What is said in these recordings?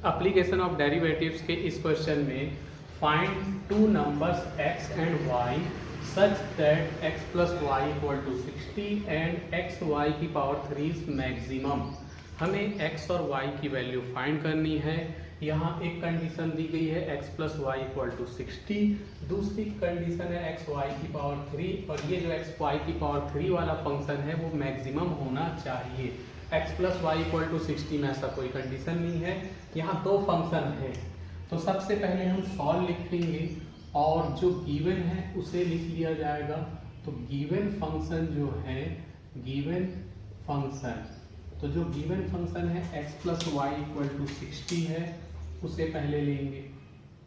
Application of derivatives के इस question में find two numbers x and y such that x plus y equal to 60 and x y की power 3 is maximum. हमें x और y की value find करनी है। यहाँ एक कंडीशन दी गई है x plus y equal to 60, दूसरी कंडीशन है एक्स वाई की पावर 3 और ये जो एक्स वाई की पावर 3 वाला फंक्शन है वो मैक्सिमम होना चाहिए। x plus y equal to 60 में ऐसा कोई कंडीशन नहीं है, यहाँ दो फंक्शन है। तो सबसे पहले हम सॉल्व लिखेंगे और जो गिवन है उसे लिख लिया जाएगा। तो गिवन फंक्शन जो है, गिवन फंक्शन, तो जो गिवन फंक्शन है x plus y equal to 60 है उसे पहले लेंगे।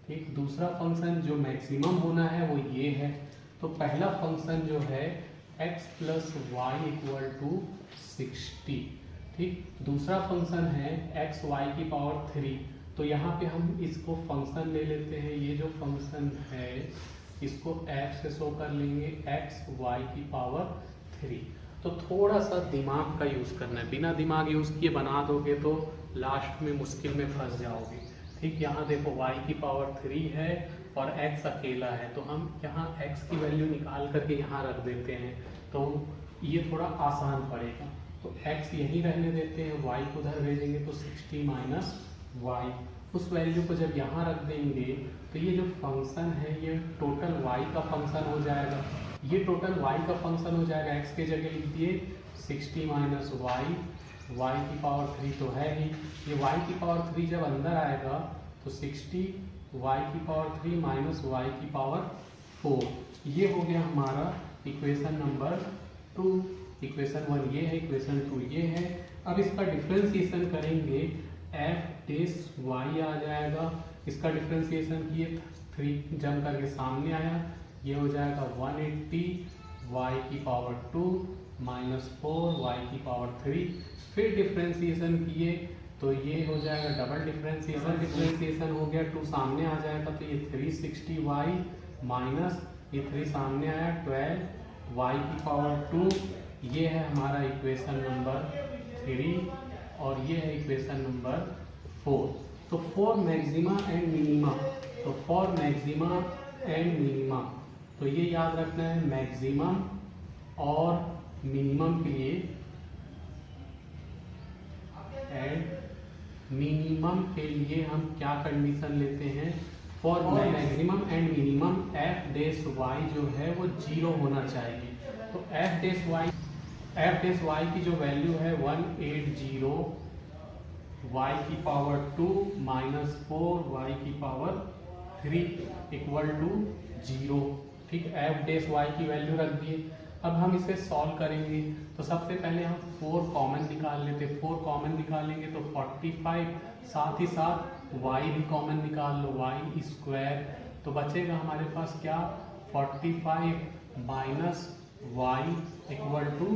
ठीक, दूसरा फंक्शन जो मैक्सिमम होना है वो ये है। तो पहला फंक्शन जो है x plus y equal to 60। ठीक, दूसरा फंक्शन है एक्स वाई की पावर 3। तो यहाँ पे हम इसको फंक्शन ले लेते हैं, ये जो फंक्शन है इसको f से शो कर लेंगे एक्स वाई की पावर 3। तो थोड़ा सा दिमाग का यूज़ करना है, बिना दिमाग यूज़ किए बना दोगे तो लास्ट में मुश्किल में फंस जाओगे। ठीक, यहाँ देखो y की पावर 3 है और x अकेला है, तो हम यहाँ x की वैल्यू निकाल करके यहाँ रख देते हैं, तो ये थोड़ा आसान पड़ेगा। तो x यहीं रहने देते हैं, y को उधर भेजेंगे तो 60 माइनस y, उस वैल्यू को जब यहाँ रख देंगे तो ये जो फंक्शन है ये टोटल y का फंक्शन हो जाएगा। ये टोटल y का फंक्शन हो जाएगा, x के जगह लिख दिए 60 माइनस y, y की पावर 3 तो है ही, ये y की पावर 3 जब अंदर आएगा तो 60 y की पावर 3 माइनस y की पावर 4। ये हो गया हमारा इक्वेशन नंबर 2। इक्वेशन 1 ये है, इक्वेशन 2 ये है। अब इसका डिफ्रेंसिएशन करेंगे, f डेस y आ जाएगा, इसका डिफ्रेंसिएशन किए 3 जम करके सामने आया, ये हो जाएगा 180 y की पावर 2 माइनस 4 y की पावर 3। फिर डिफ्रेंसिएशन किए तो ये हो जाएगा डबल डिफ्रेंसिएशन, डिफ्रेंसिएशन हो गया 2 सामने आ जाएगा तो ये 360 y माइनस ये 3 सामने आया 12 y की पावर 2। ये है हमारा इक्वेशन नंबर 3 और ये है इक्वेशन नंबर 4। तो फॉर मैक्सिमा एंड मिनिमा, तो फॉर मैक्सिमा एंड मिनिमा, तो ये याद रखना है मैक्सिमम और मिनिमम के लिए, एंड मिनिमम के लिए हम क्या कंडीशन लेते हैं, for maximum and minimum f dash y जो है वो 0 होना चाहिए। तो f डेस y की जो वैल्यू है 180 y की पावर 2 माइनस 4 y की पावर 3 इक्वल टू 0। ठीक, f डेस y की वैल्यू रख दिए। अब हम इसे सॉल्व करेंगे तो सबसे पहले हम 4 कॉमन निकाल लेते, 4 कॉमन निकालेंगे तो 45, साथ ही साथ y भी कॉमन निकाल लो, y स्क्वायर, तो बचेगा हमारे पास क्या 45 माइनस y इक्वल टू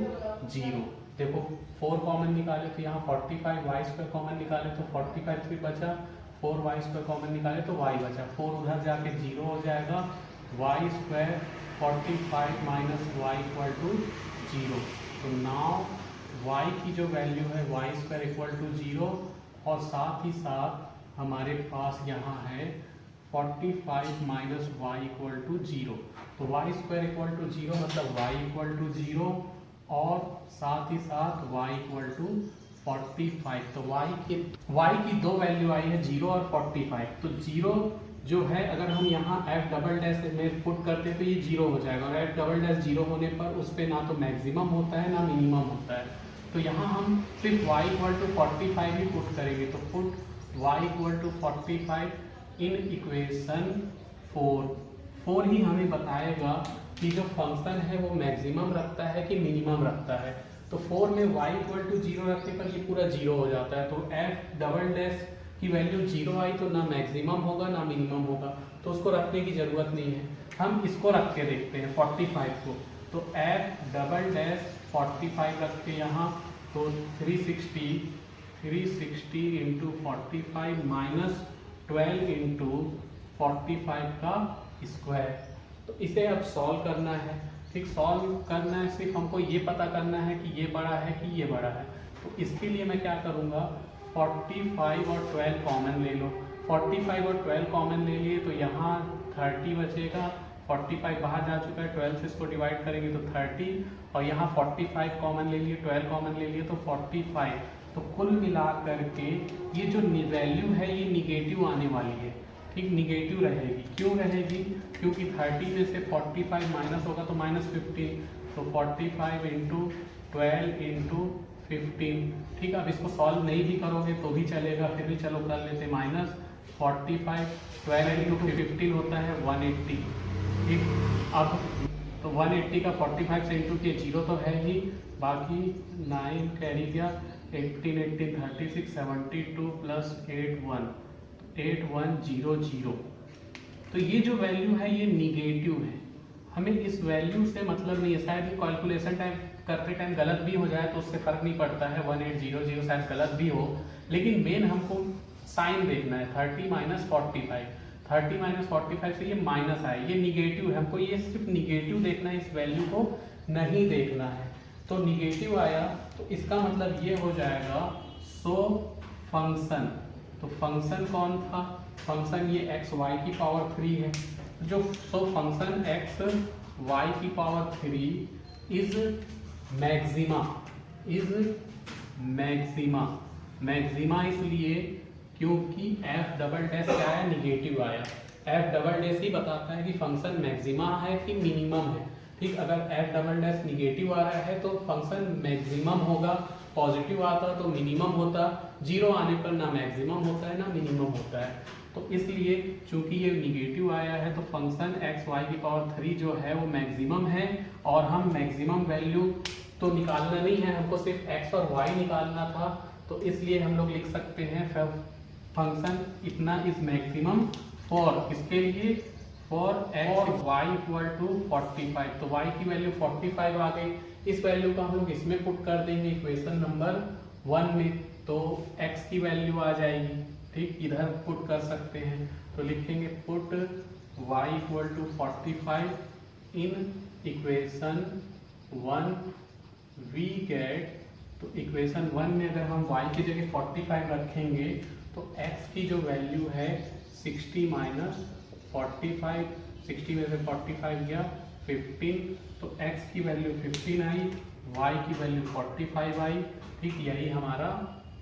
0। देखो 4 कॉमन निकाले तो यहाँ 45, y स्क्वायर कॉमन निकाले तो 45 फिर बचा, 4y स्क्वायर कॉमन निकाले तो y बचा, 4 उधर जाके 0 हो जाएगा, y square 45 minus y equal to 0। तो नाउ y की जो वैल्यू है y स्क्वायर इक्वल टू 0 और साथ ही साथ हमारे पास यहाँ है 45 माइनस y इक्वल टू 0। तो y स्क्वायर इक्वल टू 0 मतलब y इक्वल टू 0 और साथ ही साथ y इक्वल टू 45। तो y की दो वैल्यू आई है 0 और 45। तो 0 जो है अगर हम यहाँ f डबल डैश में पुट करते हैं तो ये 0 हो जाएगा, और f डबल डैश 0 होने पर उस पर ना तो मैक्सिमम होता है ना मिनिमम होता है। तो यहाँ हम सिर्फ y इक्वल टू 45 ही पुट करेंगे, तो put y equal to 45 in equation 4 ही हमें बताएगा कि जो फंक्शन है वो मैक्सिमम रखता है कि मिनिमम रखता है। तो 4 में y इक्वल टू 0 रखने पर ये पूरा 0 हो जाता है। तो f डबल डैश की वैल्यू 0 आई तो ना मैक्सिमम होगा ना मिनिमम होगा, तो उसको रखने की ज़रूरत नहीं है। हम इसको रख के देखते हैं 45 को, तो f डबल डैश 45 रखते हैं यहाँ, तो 360 इंटू 45 माइनस 12 इंटू 45 का स्क्वायर। तो इसे अब सॉल्व करना है। ठीक, सॉल्व करना है, सिर्फ हमको ये पता करना है कि ये बड़ा है कि ये बड़ा है। तो इसके लिए मैं क्या करूँगा, 45 और 12 कॉमन ले लो। 45 और 12 कॉमन ले लिए तो यहाँ 30 बचेगा। 45 बाहर जा चुका है, 12 से इसको डिवाइड करेंगे तो 30, और यहाँ 45 कॉमन ले लिए, 12 कॉमन ले लिए तो 45। तो कुल मिला करके ये जो वैल्यू है ये निगेटिव आने वाली है, ठीक, निगेटिव रहेगी। क्यों रहेगी? क्योंकि 30 में से 45 माइनस होगा तो -15, तो 45 इंटू 12 इंटू 15, ठीक। अब इसको सॉल्व नहीं भी करोगे तो भी चलेगा, फिर भी चलो कर लेते। -45, 12 इंटू 15 होता है 180, ठीक। अब तो 180 का 45 से इंटू किए, 0 तो है ही, बाकी 9 कैरी गया, 18 18 36, 72 प्लस 8100। तो ये जो वैल्यू है ये निगेटिव है, हमें इस वैल्यू से मतलब नहीं है। शायद ये कैलकुलेशन टाइम करते टाइम गलत भी हो जाए तो उससे फर्क नहीं पड़ता है, 1800 शायद गलत भी हो, लेकिन मेन हमको साइन देखना है। 30 माइनस 45, 30 माइनस 45 से ये माइनस आए, ये निगेटिव है, हमको ये सिर्फ निगेटिव देखना है, इस वैल्यू को नहीं देखना है। तो निगेटिव आया तो इसका मतलब ये हो जाएगा सो फंक्शन। तो फंक्शन कौन था? फंक्शन ये एक्स वाई की पावर 3 है। जो सो फंक्शन एक्स वाई की पावर 3 इज मैक्सिमा, मैक्सिमा इसलिए क्योंकि एफ डबल डैश क्या है? निगेटिव आया। एफ डबल डैश ही बताता है कि फंक्शन मैक्सिमा है कि मिनिमम है, ठीक। अगर एफ डबल डैश निगेटिव आ रहा है तो फंक्शन मैक्सिमम होगा, पॉजिटिव आता तो मिनिमम होता, 0 आने पर ना मैक्सिमम होता है ना मिनिमम होता है। तो इसलिए चूंकि ये निगेटिव आया है तो फंक्शन एक्स वाई की पावर 3 जो है वो मैक्सिमम है, और हम मैक्सिमम वैल्यू तो निकालना नहीं है, हमको सिर्फ एक्स और वाई निकालना था। तो इसलिए हम लोग लिख सकते हैं फंक्शन इतना इज मैक्सिमम फॉर, इसके लिए for x y equal to 45। तो वाई की वैल्यू 45 आ गई, इस वैल्यू को हम लोग इसमें पुट कर देंगे इक्वेशन नंबर 1 में, तो x की वैल्यू आ जाएगी, ठीक। इधर पुट कर सकते हैं तो लिखेंगे put y equal to 45 in equation 1 we get. तो इक्वेशन 1 में अगर हम y की जगह 45 रखेंगे तो x की जो वैल्यू है 60 माइनस 45, 60 में से 45 गया 15, तो x की वैल्यू 15 आई, y की वैल्यू 45 आई, ठीक। यही हमारा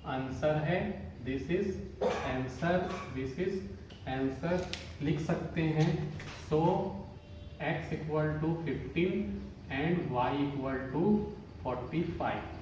आंसर है, दिस इज आंसर लिख सकते हैं। So x equal to 15 and y equal to 45।